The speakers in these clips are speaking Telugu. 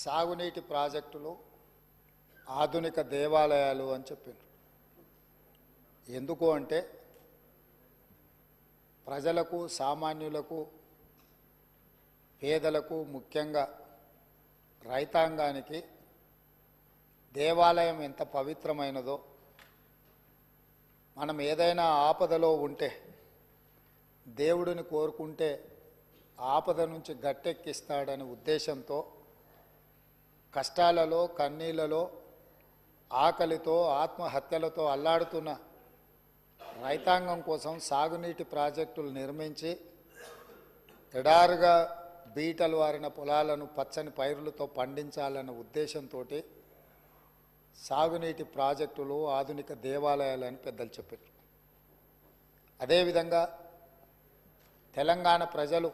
సాగునీటి ప్రాజెక్టులు ఆధునిక దేవాలయాలు అని చెప్పారు. ఎందుకు అంటే ప్రజలకు, సామాన్యులకు, పేదలకు, ముఖ్యంగా రైతాంగానికి దేవాలయం ఎంత పవిత్రమైనదో, మనం ఏదైనా ఆపదలో ఉంటే దేవుడిని కోరుకుంటే ఆపద నుంచి గట్టెక్కిస్తాడనే ఉద్దేశంతో కష్టాలలో, కన్నీళ్లలో, ఆకలితో, ఆత్మహత్యలతో అల్లాడుతున్న రైతాంగం కోసం సాగునీటి ప్రాజెక్టులు నిర్మించి ఎడారుగా బీటలు వారిన పొలాలను పచ్చని పైరులతో పండించాలన్న ఉద్దేశంతో సాగునీటి ప్రాజెక్టులు ఆధునిక దేవాలయాలు అని పెద్దలు చెప్పారు. అదేవిధంగా తెలంగాణ ప్రజలు,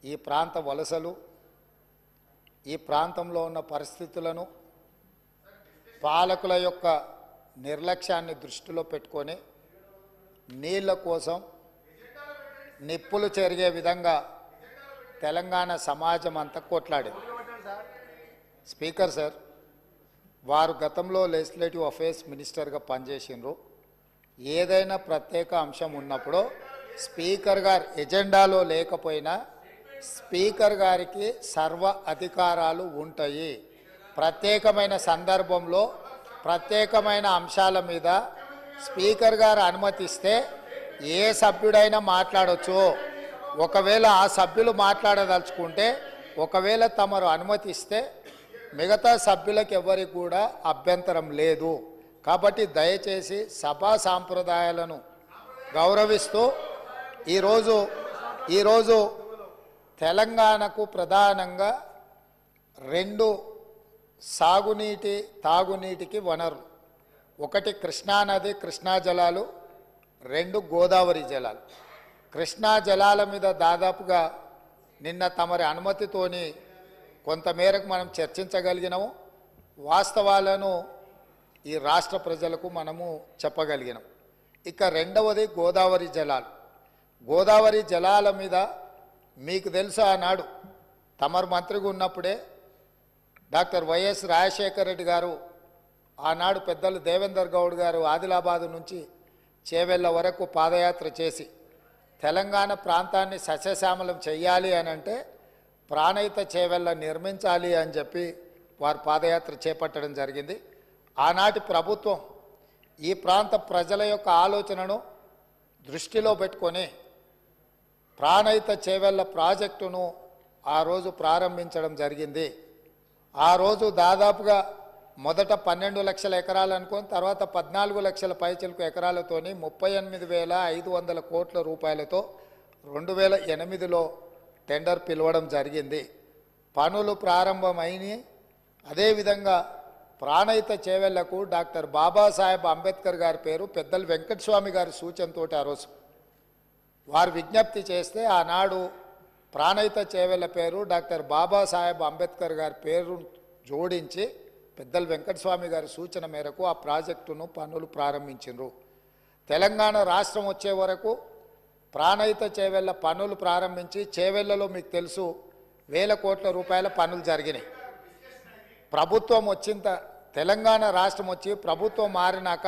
ఈ ప్రాంత వలసలు, ఈ ప్రాంతంలో ఉన్న పరిస్థితులను, పాలకుల యొక్క నిర్లక్ష్యాన్ని దృష్టిలో పెట్టుకొని నీళ్ల కోసం నిప్పులు చెరిగే విధంగా తెలంగాణ సమాజం అంతా కొట్లాడింది. స్పీకర్ సార్, వారు గతంలో లెజిస్లేటివ్ అఫేర్స్ మినిస్టర్గా పనిచేసినారు. ఏదైనా ప్రత్యేక అంశం ఉన్నప్పుడు స్పీకర్ గారు ఎజెండాలో లేకపోయినా స్పీకర్ గారికి సర్వ అధికారాలు ఉంటాయి. ప్రత్యేకమైన సందర్భంలో ప్రత్యేకమైన అంశాల మీద స్పీకర్ గారు అనుమతిస్తే ఏ సభ్యుడైనా మాట్లాడవచ్చు. ఒకవేళ ఆ సభ్యులు మాట్లాడదలుచుకుంటే, ఒకవేళ తమరు అనుమతిస్తే మిగతా సభ్యులకు ఎవరికి కూడా అభ్యంతరం లేదు. కాబట్టి దయచేసి సభా సాంప్రదాయాలను గౌరవిస్తూ ఈరోజు తెలంగాణకు ప్రధానంగా రెండు సాగునీటి, తాగునీటికి వనరులు. ఒకటి కృష్ణానది, కృష్ణా జలాలు, రెండు గోదావరి జలాలు. కృష్ణా జలాల మీద దాదాపుగా నిన్న తమరి అనుమతితోని కొంతమేరకు మనం చర్చించగలిగినాము. వాస్తవాలను ఈ రాష్ట్ర ప్రజలకు మనము చెప్పగలిగినాం. ఇక రెండవది గోదావరి జలాలు. గోదావరి జలాల మీద మీకు తెలుసు, ఆనాడు తమరు మంత్రిగా ఉన్నప్పుడే డాక్టర్ వైఎస్ రాజశేఖర రెడ్డి గారు, ఆనాడు పెద్దలు దేవేందర్ గౌడ్ గారు ఆదిలాబాదు నుంచి చేవెళ్ళ వరకు పాదయాత్ర చేసి తెలంగాణ ప్రాంతాన్ని సస్యశ్యామలం చెయ్యాలి అని అంటే ప్రాణహిత చేవెళ్ళ నిర్మించాలి అని చెప్పి వారు పాదయాత్ర చేపట్టడం జరిగింది. ఆనాటి ప్రభుత్వం ఈ ప్రాంత ప్రజల యొక్క ఆలోచనను దృష్టిలో పెట్టుకొని ప్రాణహిత చేవెళ్ళ ప్రాజెక్టును ఆ రోజు ప్రారంభించడం జరిగింది. ఆ రోజు దాదాపుగా మొదట 12 లక్షల ఎకరాలు అనుకొని తర్వాత 14 లక్షల పైచిలకు ఎకరాలతోని 38,500 కోట్ల రూపాయలతో 2008లో టెండర్ పిలవడం జరిగింది. పనులు ప్రారంభమైనవి. అదేవిధంగా ప్రాణహిత చేవెళ్లకు డాక్టర్ బాబాసాహెబ్ అంబేద్కర్ గారి పేరు పెద్దలు వెంకటస్వామి గారి సూచనతో ఆ రోజు వారు విజ్ఞప్తి చేస్తే ఆనాడు ప్రాణహిత చేవెళ్ల పేరు డాక్టర్ బాబాసాహెబ్ అంబేద్కర్ గారి పేరు జోడించి పెద్దలు వెంకటస్వామి గారి సూచన మేరకు ఆ ప్రాజెక్టును పనులు ప్రారంభించారు. తెలంగాణ రాష్ట్రం వచ్చే వరకు ప్రాణహిత చేవెళ్ల పనులు ప్రారంభించి చేవెళ్లలో మీకు తెలుసు 1000 కోట్ల రూపాయల పనులు జరిగినాయి. ప్రభుత్వం వచ్చిన తెలంగాణ రాష్ట్రం వచ్చి ప్రభుత్వం మారినాక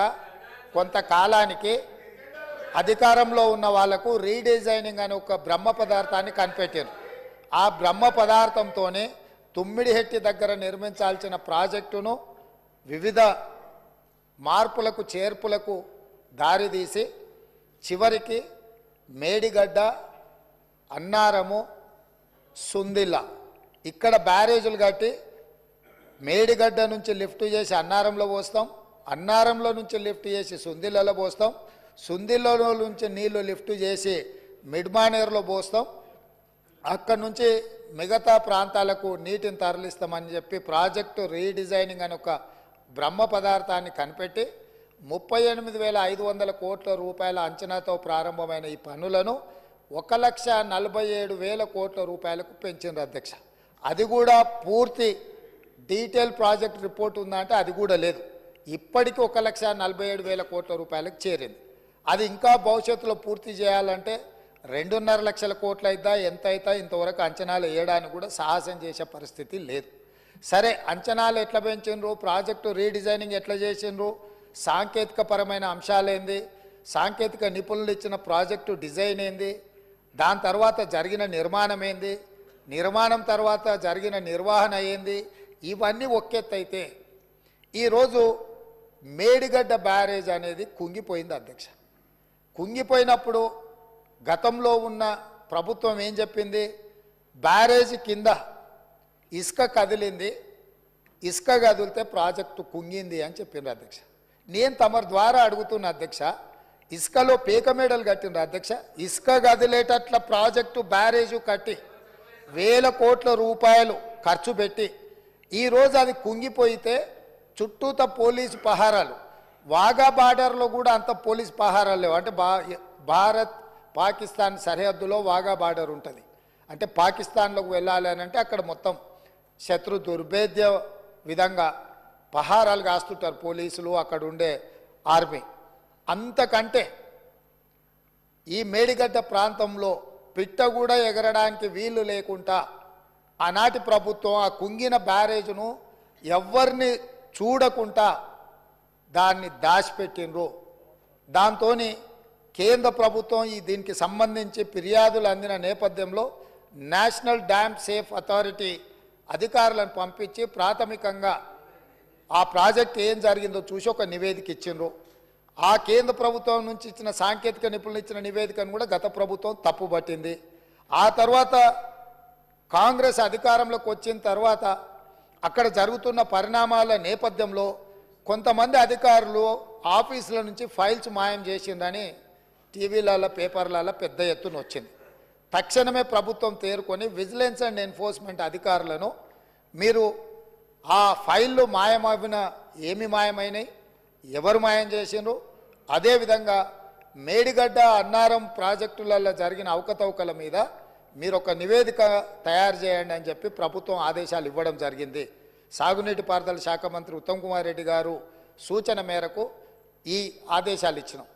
కొంతకాలానికి అధికారంలో ఉన్న వాళ్లకు రీడిజైనింగ్ అనే ఒక బ్రహ్మ పదార్థాన్ని కనిపెట్టారు. ఆ బ్రహ్మ పదార్థంతోనే తుమ్మిడిహెట్టి దగ్గర నిర్మించాల్సిన ప్రాజెక్టును వివిధ మార్పులకు, చేర్పులకు దారితీసి చివరికి మేడిగడ్డ, అన్నారము, సుందిల్ల ఇక్కడ బ్యారేజీలు కట్టి మేడిగడ్డ నుంచి లిఫ్ట్ చేసి అన్నారంలో పోస్తాం, అన్నారంలో నుంచి లిఫ్ట్ చేసి సుందిల్లలో పోస్తాం, సుందిల్లలో నుంచి నీళ్లు లిఫ్ట్ చేసి మిడ్మానేర్లో పోస్తాం, అక్కడి నుంచి మిగతా ప్రాంతాలకు నీటిని తరలిస్తామని చెప్పి ప్రాజెక్టు రీడిజైనింగ్ అని ఒక బ్రహ్మ పదార్థాన్ని కనిపెట్టి 38,500 కోట్ల రూపాయల అంచనాతో ప్రారంభమైన ఈ పనులను 1,47,000 కోట్ల రూపాయలకు పెంచింది అధ్యక్ష. అది కూడా పూర్తి డీటెయిల్ ప్రాజెక్ట్ రిపోర్ట్ ఉందంటే అది కూడా లేదు. ఇప్పటికీ 1,47,000 కోట్ల రూపాయలకు చేరింది. అది ఇంకా భవిష్యత్తులో పూర్తి చేయాలంటే 2.5 లక్షల కోట్లు అయిద్దా ఎంత అయితా ఇంతవరకు అంచనాలు వేయడానికి కూడా సాహసం చేసే పరిస్థితి లేదు. సరే, అంచనాలు ఎట్లా పెంచిండ్రు, ప్రాజెక్టు రీడిజైనింగ్ ఎట్లా చేసిండ్రు, సాంకేతిక పరమైన అంశాలేంది, సాంకేతిక నిపుణులు ఇచ్చిన ప్రాజెక్టు డిజైన్ ఏంది, దాని తర్వాత జరిగిన నిర్మాణం ఏంది, నిర్మాణం తర్వాత జరిగిన నిర్వహణ ఏంది, ఇవన్నీ ఒక్కెత్తైతే ఈరోజు మేడిగడ్డ బ్యారేజ్ అనేది కుంగిపోయింది అధ్యక్ష. కుంగిపోయినప్పుడు గతంలో ఉన్న ప్రభుత్వం ఏం చెప్పింది, బ్యారేజ్ కింద ఇసుక కదిలింది, ఇసుక కదిలితే ప్రాజెక్టు కుంగింది అని చెప్పిండ్రు అధ్యక్ష. నేను తమరి ద్వారా అడుగుతున్న అధ్యక్ష, ఇసుకలో పేక మేడలు కట్టిండ్రు అధ్యక్ష. ఇసుక కదిలేటట్ల ప్రాజెక్టు బ్యారేజు కట్టి 1000 కోట్ల రూపాయలు ఖర్చు పెట్టి ఈరోజు అది కుంగిపోయితే చుట్టూత పోలీసు పహారాలు, వాఘా బార్డర్లో కూడా అంత పోలీసు పహారాలు లేవు. అంటే భారత్ పాకిస్తాన్ సరిహద్దులో వాఘా బార్డర్ ఉంటుంది. అంటే పాకిస్తాన్లోకి వెళ్ళాలి అని అంటే అక్కడ మొత్తం శత్రు దుర్భేద్య విధంగా పహారాలు కాస్తుంటారు పోలీసులు, అక్కడ ఉండే ఆర్మీ. అంతకంటే ఈ మేడిగడ్డ ప్రాంతంలో పిట్ట కూడా ఎగరడానికి వీలు లేకుండా ఆనాటి ప్రభుత్వం ఆ కుంగిన బ్యారేజ్ను ఎవరిని చూడకుండా దాన్ని దాచిపెట్టినరు. దాంతో కేంద్ర ప్రభుత్వం దీనికి సంబంధించి ఫిర్యాదులు అందిన నేపథ్యంలో నేషనల్ డ్యామ్ సేఫ్ అథారిటీ అధికారులను పంపించి ప్రాథమికంగా ఆ ప్రాజెక్ట్ ఏం జరిగిందో చూసి ఒక నివేదిక ఇచ్చిండ్రు. ఆ కేంద్ర ప్రభుత్వం నుంచి ఇచ్చిన సాంకేతిక నిపుణులు ఇచ్చిన నివేదికను కూడా గత ప్రభుత్వం తప్పుపట్టింది. ఆ తర్వాత కాంగ్రెస్ అధికారంలోకి వచ్చిన తర్వాత అక్కడ జరుగుతున్న పరిణామాల నేపథ్యంలో కొంతమంది అధికారులు ఆఫీసుల నుంచి ఫైల్స్ మాయం చేసిందని టీవీలలో పేపర్లలో పెద్ద ఎత్తున వచ్చింది. తక్షణమే ప్రభుత్వం తేరుకొని విజిలెన్స్ అండ్ ఎన్ఫోర్స్మెంట్ అధికారులను మీరు ఆ ఫైళ్ళు మాయమవిన ఏమి మాయమైనాయి, ఎవరు మాయం చేసిండ్రు, అదేవిధంగా మేడిగడ్డ అన్నారం ప్రాజెక్టులలో జరిగిన అవకతవకల మీద మీరు ఒక నివేదిక తయారు చేయండి అని చెప్పి ప్రభుత్వం ఆదేశాలు ఇవ్వడం జరిగింది. సాగునీటి పారుదల శాఖ మంత్రి ఉత్తమ్ కుమార్ రెడ్డి గారు సూచన మేరకు ఈ ఆదేశాలు ఇచ్చినాం.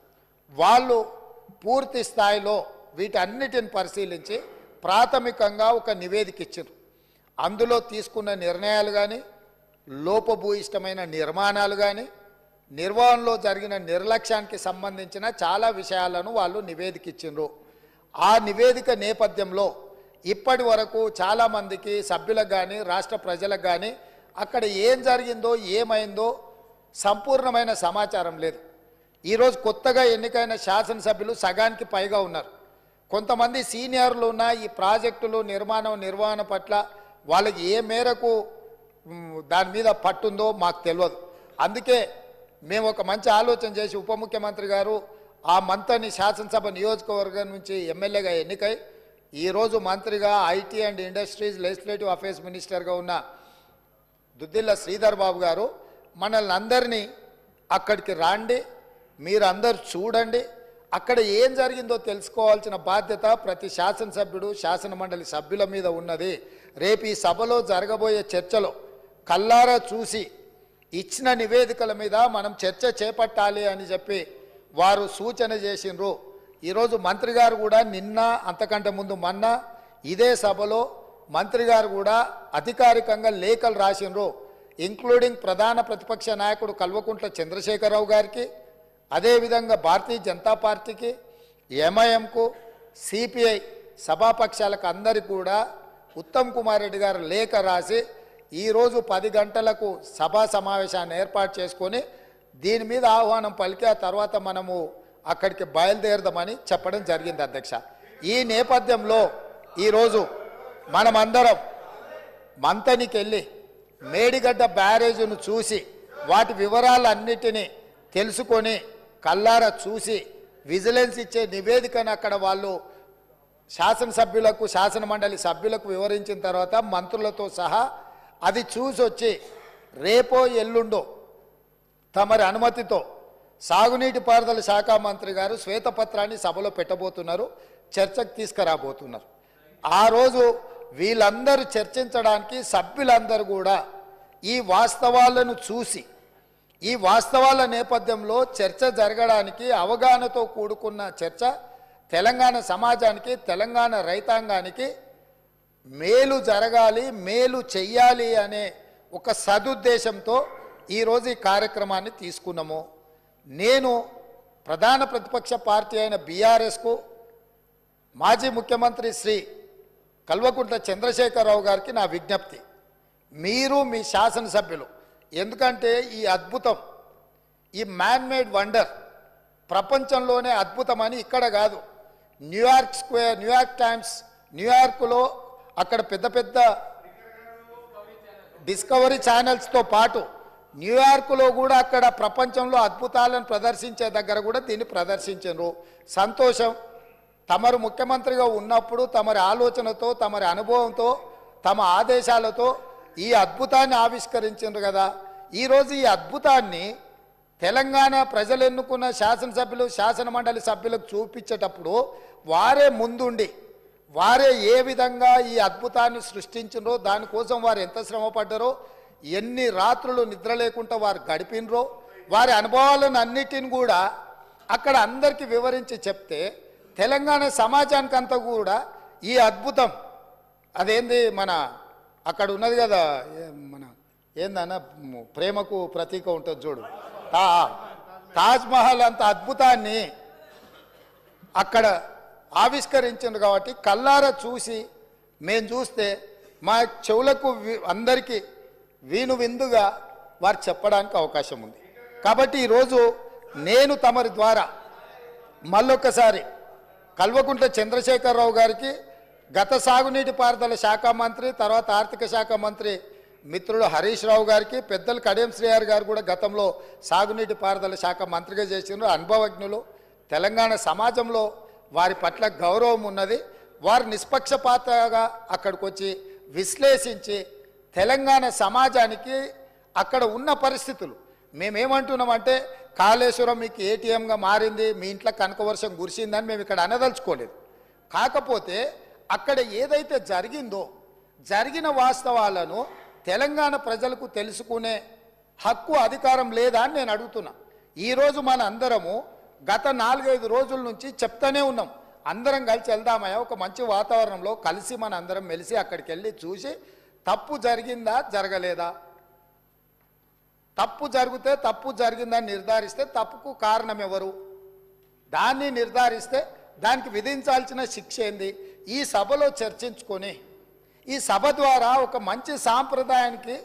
వాళ్ళు పూర్తి స్థాయిలో వీటన్నిటిని పరిశీలించి ప్రాథమికంగా ఒక నివేదిక ఇచ్చారు. అందులో తీసుకున్న నిర్ణయాలు కానీ, లోపభూయిష్టమైన నిర్మాణాలు కానీ, నిర్వహణలో జరిగిన నిర్లక్ష్యానికి సంబంధించిన చాలా విషయాలను వాళ్ళు నివేదిక ఇచ్చిండ్రు. ఆ నివేదిక నేపథ్యంలో ఇప్పటి వరకు చాలామందికి సభ్యులకు కానీ రాష్ట్ర ప్రజలకు కానీ అక్కడ ఏం జరిగిందో ఏమైందో సంపూర్ణమైన సమాచారం లేదు. ఈరోజు కొత్తగా ఎన్నికైన శాసనసభ్యులు సగానికి పైగా ఉన్నారు. కొంతమంది సీనియర్లు ఉన్న ఈ ప్రాజెక్టులు నిర్వహణ పట్ల వాళ్ళకి ఏ మేరకు దాని మీద పట్టుందో మాకు తెలియదు. అందుకే మేము ఒక మంచి ఆలోచన చేసి ఉప ముఖ్యమంత్రి గారు ఆ మంత్రిని శాసనసభ నియోజకవర్గం నుంచి ఎమ్మెల్యేగా ఎన్నికై ఈరోజు మంత్రిగా IT and industries legislative affairs మినిస్టర్గా ఉన్న దుద్దిల్ల శ్రీధర్ బాబు గారు మనల్ని అందరినీ అక్కడికి రాండి, మీరు అందరు చూడండి, అక్కడ ఏం జరిగిందో తెలుసుకోవాల్సిన బాధ్యత ప్రతి శాసనసభ్యుడు శాసన మండలి సభ్యుల మీద ఉన్నది. రేపు ఈ సభలో జరగబోయే చర్చలో కల్లారా చూసి ఇచ్చిన నివేదికల మీద మనం చర్చ చేపట్టాలి అని చెప్పి వారు సూచన చేసిండ్రు. ఈరోజు మంత్రి గారు కూడా నిన్న అంతకంటే ముందు మొన్న ఇదే సభలో మంత్రి గారు కూడా అధికారికంగా లేఖలు రాసిండ్రు. ఇంక్లూడింగ్ ప్రధాన ప్రతిపక్ష నాయకుడు కల్వకుంట్ల చంద్రశేఖరరావు గారికి, అదేవిధంగా భారతీయ జనతా పార్టీకి, ఎంఐఎంకు, సిపిఐ సభాపక్షాలకు అందరికీ కూడా ఉత్తమ్ కుమార్ రెడ్డి గారు లేఖ రాసి ఈరోజు 10 గంటలకు సభా సమావేశాన్ని ఏర్పాటు చేసుకొని దీని మీద ఆహ్వానం పలికి ఆ తర్వాత మనము అక్కడికి బయలుదేరదామని చెప్పడం జరిగింది అధ్యక్ష. ఈ నేపథ్యంలో ఈరోజు మనమందరం మంతనికి వెళ్ళి మేడిగడ్డ బ్యారేజ్ను చూసి వాటి వివరాలన్నిటినీ తెలుసుకొని కల్లారా చూసి విజిలెన్స్ ఇచ్చే నివేదికను అక్కడ వాళ్ళు శాసనసభ్యులకు శాసన మండలి సభ్యులకు వివరించిన తర్వాత మంత్రులతో సహా అది చూసి వచ్చి రేపో ఎల్లుండో తమరి అనుమతితో సాగునీటి పారుదల శాఖ మంత్రి గారు శ్వేతపత్రాన్ని సభలో పెట్టబోతున్నారు, చర్చకు తీసుకురాబోతున్నారు. ఆ రోజు వీళ్ళందరూ చర్చించడానికి సభ్యులందరూ కూడా ఈ వాస్తవాలను చూసి ఈ వాస్తవాల నేపథ్యంలో చర్చ జరగడానికి అవగాహనతో కూడుకున్న చర్చ తెలంగాణ సమాజానికి, తెలంగాణ రైతాంగానికి మేలు జరగాలి, మేలు చెయ్యాలి అనే ఒక సదుద్దేశంతో ఈరోజు ఈ కార్యక్రమాన్ని తీసుకున్నాము. నేను ప్రధాన ప్రతిపక్ష పార్టీ అయిన బీఆర్ఎస్కు మాజీ ముఖ్యమంత్రి శ్రీ కల్వకుంట్ల చంద్రశేఖరరావు గారికి నా విజ్ఞప్తి, మీరు మీ శాసనసభ్యులు, ఎందుకంటే ఈ అద్భుతం, ఈ మ్యాన్మేడ్ వండర్ ప్రపంచంలోనే అద్భుతమని ఇక్కడ కాదు, న్యూయార్క్ స్క్వేర్, న్యూయార్క్ టైమ్స్, న్యూయార్క్లో అక్కడ పెద్ద పెద్ద డిస్కవరీ ఛానల్స్తో పాటు న్యూయార్క్లో కూడా అక్కడ ప్రపంచంలో అద్భుతాలను ప్రదర్శించే దగ్గర కూడా దీన్ని ప్రదర్శించారు. సంతోషం. తమరు ముఖ్యమంత్రిగా ఉన్నప్పుడు తమరి ఆలోచనతో, తమరి అనుభవంతో, తమ ఆదేశాలతో ఈ అద్భుతాన్ని ఆవిష్కరించారు కదా. ఈరోజు ఈ అద్భుతాన్ని తెలంగాణ ప్రజలు ఎన్నుకున్న శాసనసభ్యులు, శాసనమండలి సభ్యులకు చూపించేటప్పుడు వారే ముందుండి, వారే ఏ విధంగా ఈ అద్భుతాన్ని సృష్టించినరో, దానికోసం వారు ఎంత శ్రమపడ్డారో, ఎన్ని రాత్రులు నిద్ర లేకుండా వారు గడిపినరో, వారి అనుభవాలను అన్నిటిని కూడా అక్కడ అందరికీ వివరించి చెప్తే తెలంగాణ సమాజానికి అంతా కూడా ఈ అద్భుతం, అదేంది మన అక్కడ ఉన్నది కదా, మన ఏందన్న ప్రేమకు ప్రతీక ఉంటుంది చూడు, తాజ్మహల్ అంత అద్భుతాన్ని అక్కడ ఆవిష్కరించింది కాబట్టి కళ్ళారా చూసి మేము చూస్తే మా చెవులకు అందరికీ వీను విందుగా వారు చెప్పడానికి అవకాశం ఉంది. కాబట్టి ఈరోజు నేను తమరి ద్వారా మళ్ళొక్కసారి కల్వకుంట్ల చంద్రశేఖరరావు గారికి, గత సాగునీటి పారుదల శాఖ మంత్రి, తర్వాత ఆర్థిక శాఖ మంత్రి మిత్రుడు హరీష్ రావు గారికి, పెద్దలు కడియం శ్రీహరి గారు కూడా గతంలో సాగునీటి పారుదల శాఖ మంత్రిగా చేసిన అనుభవజ్ఞులు, తెలంగాణ సమాజంలో వారి పట్ల గౌరవం ఉన్నది. వారు నిష్పక్షపాతంగా అక్కడికి వచ్చి విశ్లేషించి తెలంగాణ సమాజానికి అక్కడ ఉన్న పరిస్థితులు, మేమేమంటున్నామంటే కాళేశ్వరం మీకు ఏటీఎంగా మారింది, మీ ఇంట్లో కనకవర్షం కురిసిందని మేము ఇక్కడ అనదలుచుకోలేదు. కాకపోతే అక్కడ ఏదైతే జరిగిందో, జరిగిన వాస్తవాలను తెలంగాణ ప్రజలకు తెలుసుకునే హక్కు, అధికారం లేదా అని నేను అడుగుతున్నా. ఈరోజు మన అందరము గత 4-5 రోజుల నుంచి చెప్తానే ఉన్నాం, అందరం కలిసి వెళ్దామయ్యా, ఒక మంచి వాతావరణంలో కలిసి మన అందరం మెలిసి అక్కడికి వెళ్ళి చూసి తప్పు జరిగిందా జరగలేదా, తప్పు జరిగితే తప్పు జరిగిందని నిర్ధారిస్తే తప్పుకు కారణం ఎవరు, దాన్ని నిర్ధారిస్తే దానికి విధించాల్సిన శిక్ష ఏంది, ఈ సభలో చర్చించుకొని ఈ సభ ద్వారా ఒక మంచి సాంప్రదాయానికి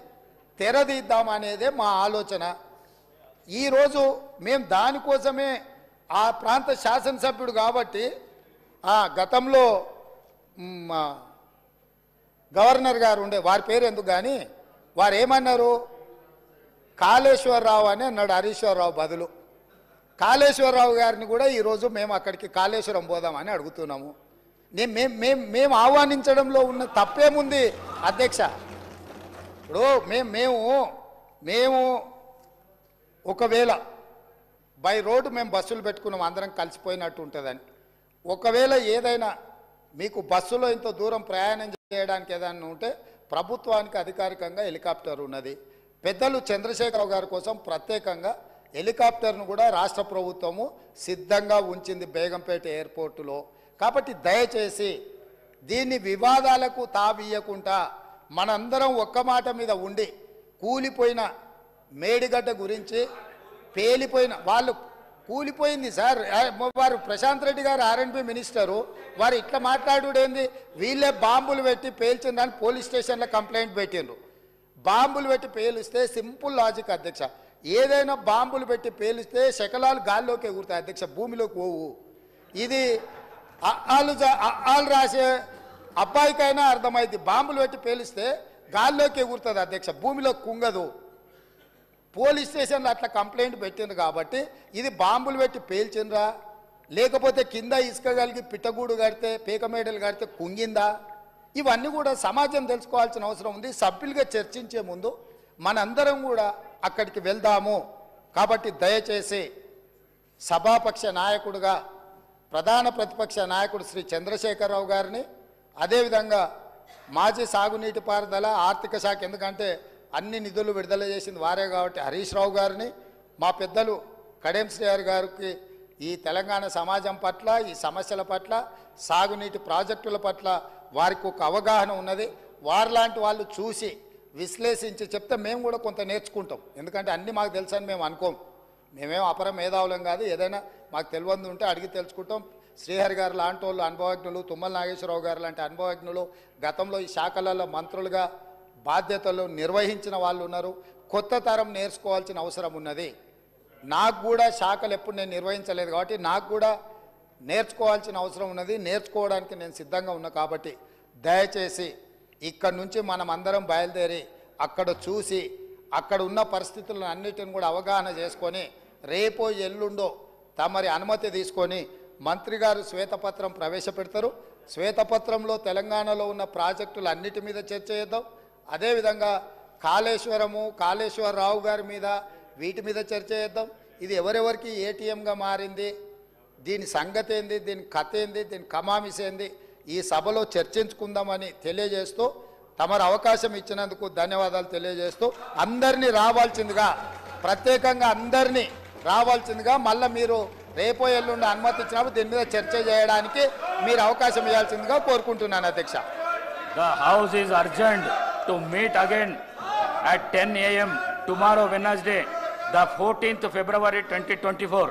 తెరదీద్దామనేదే మా ఆలోచన. ఈరోజు మేము దానికోసమే ఆ ప్రాంత శాసనసభ్యుడు కాబట్టి గతంలో గవర్నర్ గారు ఉండే, వారి పేరు ఎందుకు కానీ, వారు ఏమన్నారు, కాళేశ్వరరావు అని అన్నాడు హరీశ్వరరావు బదులు. కాళేశ్వరరావు గారిని కూడా ఈరోజు మేము అక్కడికి కాళేశ్వరం పోదామని అడుగుతున్నాము. మేము ఆహ్వానించడంలో ఉన్న తప్పేముంది అధ్యక్ష? ఇప్పుడు మేము ఒకవేళ బై రోడ్డు మేము బస్సులు పెట్టుకున్నాం, అందరం కలిసిపోయినట్టు ఉంటుందని. ఒకవేళ ఏదైనా మీకు బస్సులో ఇంత దూరం ప్రయాణం చేయడానికి ఏదైనా ఉంటే ప్రభుత్వానికి అధికారికంగా హెలికాప్టర్ ఉన్నది. పెద్దలు చంద్రశేఖరరావు గారి కోసం ప్రత్యేకంగా హెలికాప్టర్ను కూడా రాష్ట్ర ప్రభుత్వము సిద్ధంగా ఉంచింది బేగంపేట ఎయిర్పోర్టులో. కాబట్టి దయచేసి దీన్ని వివాదాలకు తావియకుండా మనందరం ఒక్క మాట మీద ఉండి, కూలిపోయిన మేడిగడ్డ గురించి, పేలిపోయిన వాళ్ళు కూలిపోయింది సార్, వారు ప్రశాంత్ రెడ్డి గారు ఆర్ఎండ్బి మినిస్టరు, వారు ఇట్లా మాట్లాడుడేంది, వీళ్ళే బాంబులు పెట్టి పేల్చిందని పోలీస్ స్టేషన్లో కంప్లైంట్ పెట్టిండ్రు. బాంబులు పెట్టి పేలిస్తే సింపుల్ లాజిక్ అధ్యక్ష, ఏదైనా బాంబులు పెట్టి పేలిస్తే శకలాలు గాల్లోకి ఎగురుతాయి అధ్యక్ష, భూమిలోకి పోవు. ఇది వాళ్ళు రాసే అబ్బాయికైనా అర్థమైంది, బాంబులు పెట్టి పేలిస్తే గాల్లోకి ఎగురుతుంది అధ్యక్ష, భూమిలోకి కుంగదు. పోలీస్ స్టేషన్లో అట్లా కంప్లైంట్ పెట్టిండ్రు కాబట్టి ఇది బాంబులు పెట్టి పేల్చిండ్రా, లేకపోతే కింద ఇసుక కలిగి పిట్టగూడు కడితే, పీకమేడలు కడితే కుంగిందా, ఇవన్నీ కూడా సమాజం తెలుసుకోవాల్సిన అవసరం ఉంది. సభ్యులుగా చర్చించే ముందు మనందరం కూడా అక్కడికి వెళ్దాము. కాబట్టి దయచేసి సభాపక్ష నాయకుడుగా ప్రధాన ప్రతిపక్ష నాయకుడు శ్రీ చంద్రశేఖరరావు గారిని, అదేవిధంగా మాజీ సాగునీటి పారుదల ఆర్థిక శాఖ, ఎందుకంటే అన్ని నిధులు విడుదల చేసింది వారే కాబట్టి హరీష్ రావు గారిని, మా పెద్దలు కడియం శ్రీహరి గారికి ఈ తెలంగాణ సమాజం పట్ల, ఈ సమస్యల పట్ల, సాగునీటి ప్రాజెక్టుల పట్ల వారికి ఒక అవగాహన ఉన్నది. వారిలాంటి వాళ్ళు చూసి విశ్లేషించి చెప్తే మేము కూడా కొంత నేర్చుకుంటాం. ఎందుకంటే అన్నీ మాకు తెలుసని మేము అనుకోం. మేమేం అపర మేధావులం కాదు. ఏదైనా మాకు తెలియంది ఉంటే అడిగి తెలుసుకుంటాం. శ్రీహరి గారు లాంటి వాళ్ళు అనుభవజ్ఞులు, తుమ్మల నాగేశ్వరరావు గారు లాంటి అనుభవజ్ఞులు, గతంలో ఈ శాఖలలో మంత్రులుగా బాధ్యతలు నిర్వహించిన వాళ్ళు ఉన్నారు. కొత్త తరం నేర్చుకోవాల్సిన అవసరం ఉన్నది. నాకు కూడా శాఖలు ఎప్పుడు నేను నిర్వహించలేదు కాబట్టి నాకు కూడా నేర్చుకోవాల్సిన అవసరం ఉన్నది. నేర్చుకోవడానికి నేను సిద్ధంగా ఉన్నా కాబట్టి దయచేసి ఇక్కడి నుంచి మనం అందరం బయలుదేరి అక్కడ చూసి అక్కడ ఉన్న పరిస్థితులను అన్నిటిని కూడా అవగాహన చేసుకొని రేపో ఎల్లుండో తమరి అనుమతి తీసుకొని మంత్రి గారు శ్వేతపత్రం ప్రవేశపెడతారు. శ్వేతపత్రంలో తెలంగాణలో ఉన్న ప్రాజెక్టులు అన్నిటి మీద చర్చ చేద్దాం. అదేవిధంగా కాళేశ్వరరావు గారి మీద వీటి మీద చర్చ చేద్దాం. ఇది ఎవరెవరికి ఏటీఎంగా మారింది, దీని సంగతి ఏంది, దీని కథ ఏంది, దీని కమామిస్ ఏంది, ఈ సభలో చర్చించుకుందామని తెలియజేస్తూ తమరు అవకాశం ఇచ్చినందుకు ధన్యవాదాలు తెలియజేస్తూ అందరినీ రావాల్సిందిగా, ప్రత్యేకంగా అందరినీ రావాల్సిందిగా, మళ్ళీ మీరు రేపో ఎల్లుండి అనుమతి ఇచ్చినప్పుడు దీని మీద చర్చ చేయడానికి మీరు అవకాశం ఇవ్వాల్సిందిగా కోరుకుంటున్నాను అధ్యక్ష. The House is urgent to meet again at 10 a.m. tomorrow Wednesday, the 14th February 2024.